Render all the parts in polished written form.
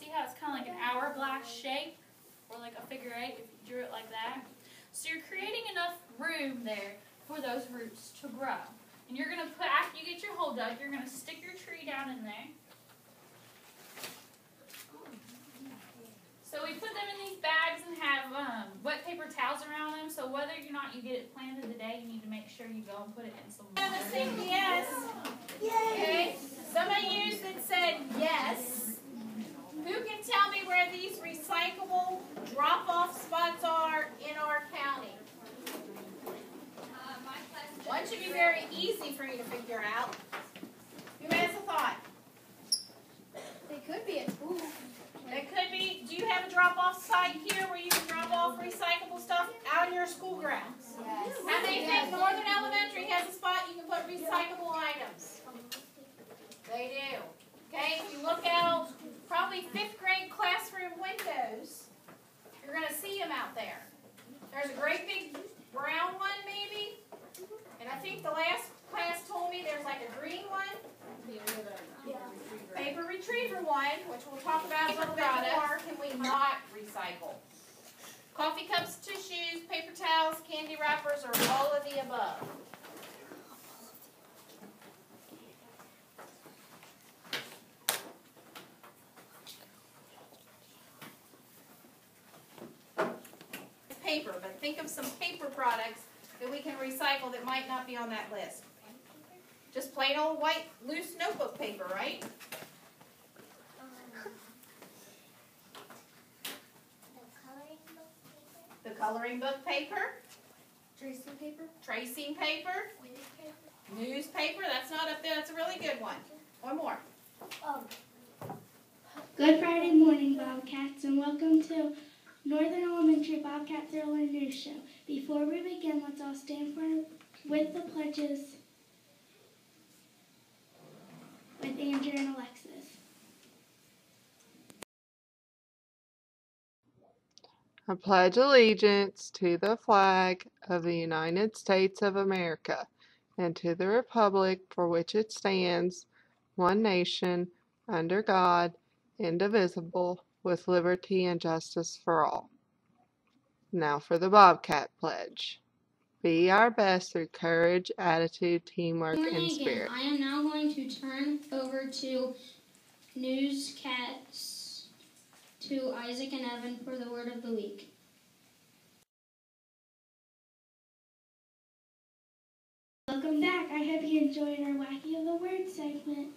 see how it's kind of like an hourglass shape, or like a figure eight if you drew it like that. So you're creating enough room there for those roots to grow. And you're going to put, after you get your hole dug, you're going to stick your tree down in there. So we put them in these bags and have wet paper towels around them. So whether or not you get it planted today, you need to make sure you go and put it in some water. Yes. Okay. Some of you that said yes. Who can tell me where these recyclable drop-off spots are in our county? One should be very easy for you to figure out. Who has a thought? They could be at school. It could be. Do you have a drop-off site here where you can drop off recyclable stuff out in your school grounds? Yes. How many think Northern Elementary has a spot you can put recyclable items? They do. Okay, if you look out probably 5th grade classroom windows, you're going to see them out there. There's a great big brown one maybe, and I think the last class told me there's like a green one. Paper retriever one, which we'll talk about a little bit more. Can we not recycle? Coffee cups, tissues, paper towels, candy wrappers, or all of the above? Paper, but think of some paper products that we can recycle that might not be on that list. Just plain old white loose notebook paper, right? The coloring book paper. Tracing paper. Tracing paper. Newspaper. That's not up there. That's a really good one. One more. Good Friday morning, Bobcats, and welcome to Northern Elementary Bobcats Early News Show. Before we begin, let's all stand with the pledges with Andrew and Alexis. I pledge allegiance to the flag of the United States of America and to the republic for which it stands, one nation, under God, indivisible, with liberty and justice for all. Now for the Bobcat Pledge. Be our best through courage, attitude, teamwork, and spirit. I am now going to turn over to Newscats to Isaac and Evan for the word of the week. Welcome back. I hope you enjoyed our Wacky of the Word segment.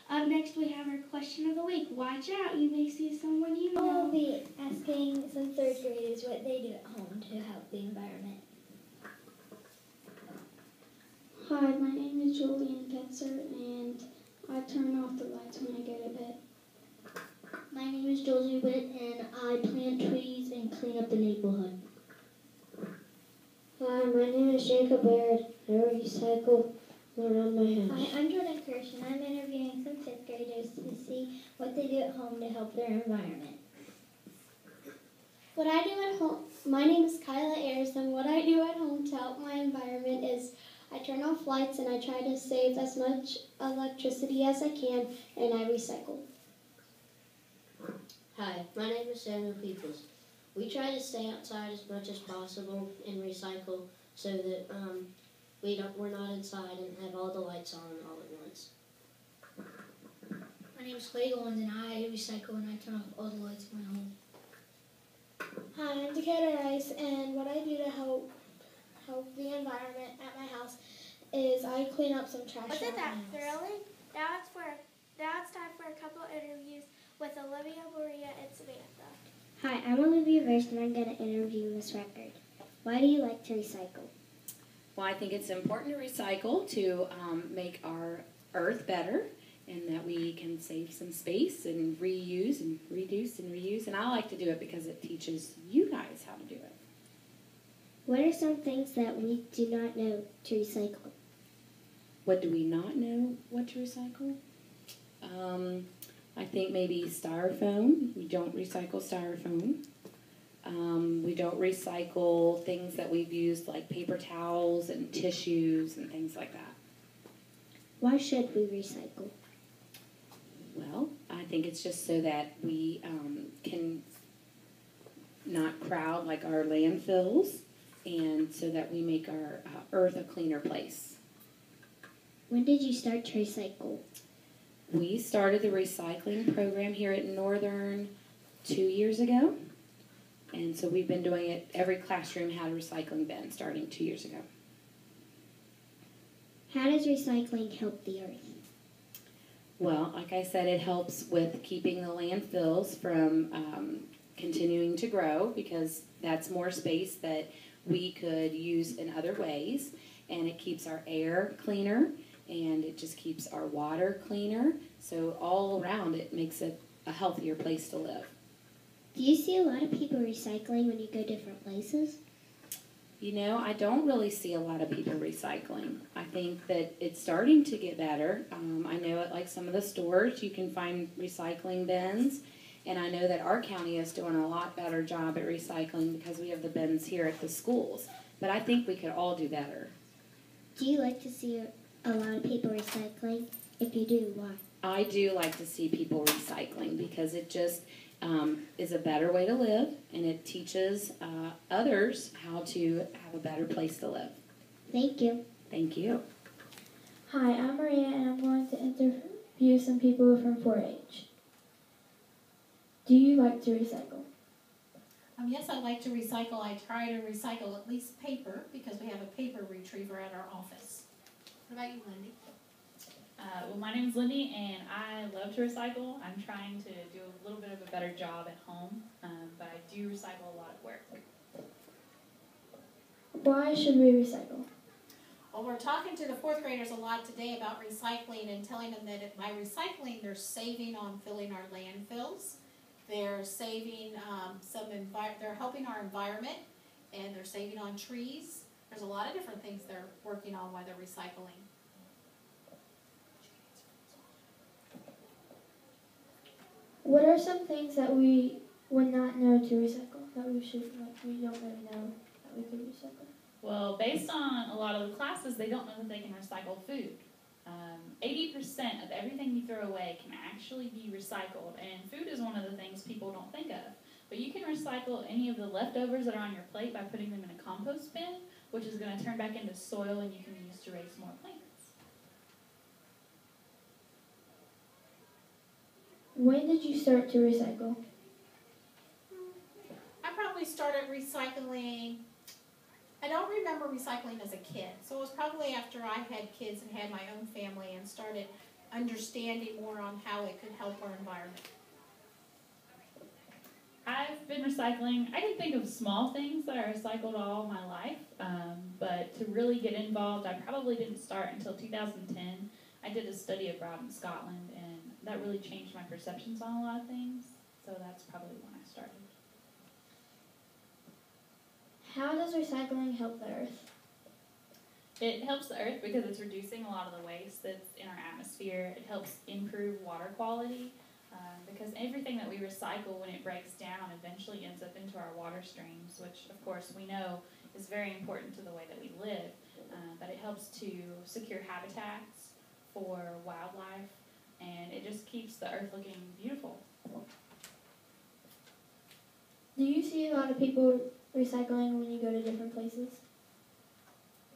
Up next, we have our question of the week. Watch out, you may see someone you know. I'll be asking some third graders what they do at home to help the environment. Hi, my name is Julian Ketzer, and I turn off the lights when I go to bed. My name is Josie Witt, and I plant trees and clean up the neighborhood. Hi, my name is Jacob Baird. I recycle around my house. Hi, I'm Jordan Kirsch, and I'm interviewing some 5th graders to see what they do at home to help their environment. What I do at home, my name is Kyla Ayers, and what I do at home to help my environment is I turn off lights and I try to save as much electricity as I can, and I recycle. Hi, my name is Samuel Peoples. We try to stay outside as much as possible and recycle so that we're not inside and have all the lights on all at once. My name is Clay Goins, and I recycle and I turn off all the lights in my home. Hi, I'm Dakota Rice, and what I do to help the environment at my house is I clean up some trash. Look at that, really? Now it's time for a couple interviews with Olivia, Maria, and Samantha. Hi, I'm Olivia Verst, and I'm going to interview Miss Record. Why do you like to recycle? Well, I think it's important to recycle to make our earth better, and that we can save some space and reuse and reduce and reuse. And I like to do it because it teaches you guys how to do it. What are some things that we do not know to recycle? What do we not know what to recycle? I think maybe styrofoam. We don't recycle styrofoam. We don't recycle things that we've used like paper towels and tissues and things like that. Why should we recycle? Well, I think it's just so that we can not crowd like our landfills, and so that we make our earth a cleaner place. When did you start to recycle? We started the recycling program here at Northern 2 years ago, and so we've been doing it. Every classroom had a recycling bin starting 2 years ago. How does recycling help the earth? Well, like I said, it helps with keeping the landfills from continuing to grow, because that's more space that we could use in other ways, and it keeps our air cleaner, and it just keeps our water cleaner. So all around, it makes it a healthier place to live. Do you see a lot of people recycling when you go different places? You know, I don't really see a lot of people recycling. I think that it's starting to get better. I know at like some of the stores you can find recycling bins, and I know that our county is doing a lot better job at recycling because we have the bins here at the schools. But I think we could all do better. Do you like to see a lot of people recycling? If you do, why? I do like to see people recycling because it just is a better way to live, and it teaches others how to have a better place to live. Thank you. Thank you. Hi, I'm Maria, and I'm going to interview some people from 4-H. Do you like to recycle? Yes, I like to recycle. I try to recycle at least paper because we have a paper retriever at our office. What about you, Lindy? Well, my name is Lindy, and I love to recycle. I'm trying to do a little bit of a better job at home, but I do recycle a lot at work. Why should we recycle? Well, we're talking to the fourth graders a lot today about recycling and telling them that by recycling, they're saving on filling our landfills. They're saving they're helping our environment, and they're saving on trees. There's a lot of different things they're working on while they're recycling. What are some things that we would not know to recycle, that we don't really know that we could recycle? Well, based on a lot of the classes, they don't know that they can recycle food. 80% of everything you throw away can actually be recycled, and food is one of the things people don't think of. But you can recycle any of the leftovers that are on your plate by putting them in a compost bin, which is going to turn back into soil and you can use to raise more plants. When did you start to recycle? I probably started recycling, I don't remember recycling as a kid, so it was probably after I had kids and had my own family and started understanding more on how it could help our environment. I've been recycling. I can think of small things that I recycled all my life, but to really get involved, I probably didn't start until 2010. I did a study abroad in Scotland, and that really changed my perceptions on a lot of things, so that's probably when I started. How does recycling help the earth? It helps the earth because it's reducing a lot of the waste that's in our atmosphere. It helps improve water quality because everything that we recycle, when it breaks down, eventually ends up into our water streams, which, of course, we know is very important to the way that we live. But it helps to secure habitats for wildlife, and it just keeps the earth looking beautiful. Do you see a lot of people recycling when you go to different places?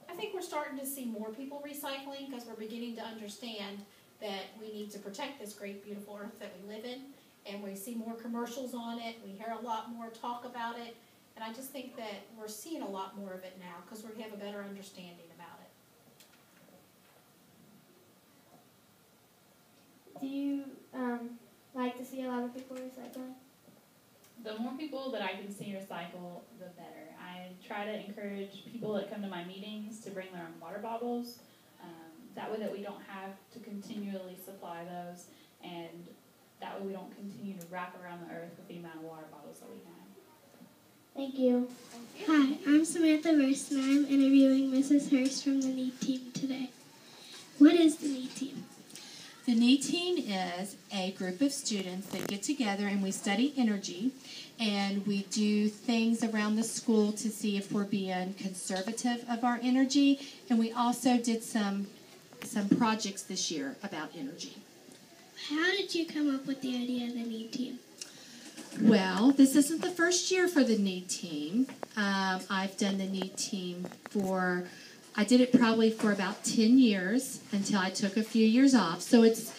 I think we're starting to see more people recycling because we're beginning to understand that we need to protect this great, beautiful earth that we live in, and we see more commercials on it. We hear a lot more talk about it, and I just think that we're seeing a lot more of it now because we have a better understanding about it. Do you like to see a lot of people recycling? The more people that I can see recycle, the better. I try to encourage people that come to my meetings to bring their own water bottles. That way that we don't have to continually supply those, and that way we don't continue to wrap around the earth with the amount of water bottles that we have. Thank you. Hi, I'm Samantha Verst, and I'm interviewing Mrs. Hurst from the NEAT team today. What is the NEAT team? The NEAT team is a group of students that get together and we study energy, and we do things around the school to see if we're being conservative of our energy, and we also did some projects this year about energy. How did you come up with the idea of the NEED team? Well, this isn't the first year for the NEED team. I've done the NEED team I did it probably for about 10 years until I took a few years off. So it's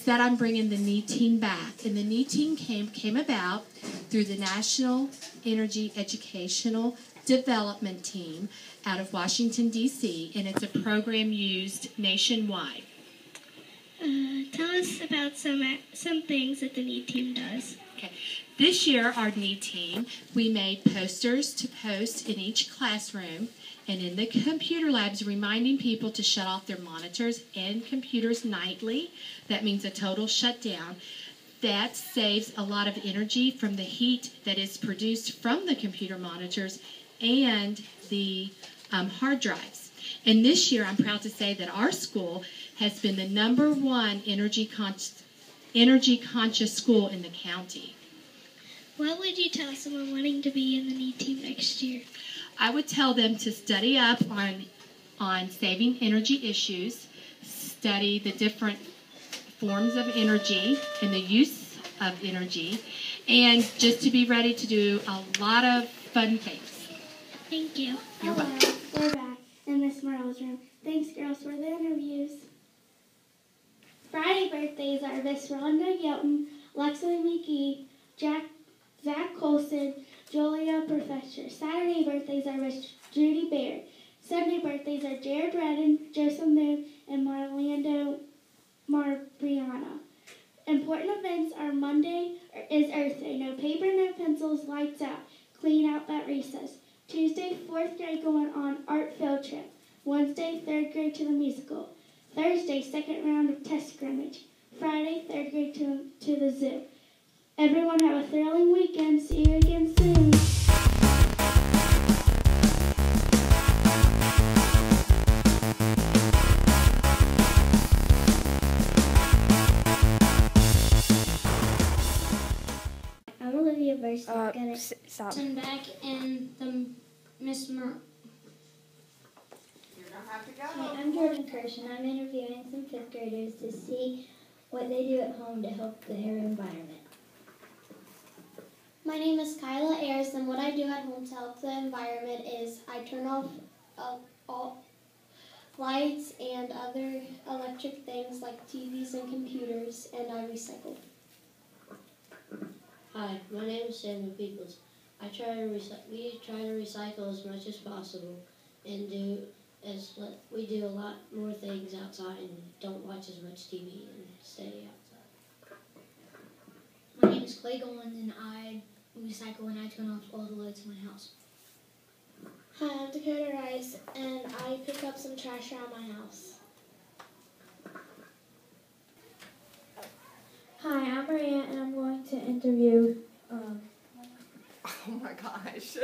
that I'm bringing the NEED team back. And the NEED team came about through the National Energy Educational Development Team out of Washington, D.C., and it's a program used nationwide. Tell us about some things that the NEED team does. Okay. This year, our NEED team, we made posters to post in each classroom and in the computer labs, reminding people to shut off their monitors and computers nightly. That means a total shutdown. That saves a lot of energy from the heat that is produced from the computer monitors and the hard drives. And this year, I'm proud to say that our school has been the #1 energy conscious school in the county. What would you tell someone wanting to be in the NEED team next year? I would tell them to study up on saving energy issues, study the different forms of energy and the use of energy, and just to be ready to do a lot of fun things. Thank you. You're welcome. Hello, we're back in Miss Morrell's room. Thanks, girls, for the interviews. Friday birthdays are Miss Rhonda Yelton, Lexi McGee, Zach Colson, Julia Professor. Saturday birthdays are Miss Judy Baird. Sunday birthdays are Jared Redden, Joseph Moon, and Marlando Marbriana. Important events are Monday is Earth Day. No paper, no pencils, lights out. Clean out at recess. Tuesday, 4th grade going on art field trip. Wednesday, 3rd grade to the musical. Thursday, 2nd round of test scrimmage. Friday, 3rd grade to the zoo. Everyone have a thrilling weekend. See you again soon. I'm Olivia Burst. Stop. I'm back in the Miss Mer. Hi, I'm Jordan Kirsch, and I'm interviewing some 5th graders to see what they do at home to help their environment. My name is Kyla Ayers, and what I do at home to help the environment is I turn off all lights and other electric things like TVs and computers, and I recycle. Hi, my name is Samuel Peoples. We try to recycle as much as possible and we do a lot more things outside and don't watch as much TV and stay outside. My name is Clay Golan, and I recycle and I turn off all the lights in my house. Hi, I'm Dakota Rice, and I pick up some trash around my house. Hi, I'm Maria, and I'm going to interview. Oh my gosh.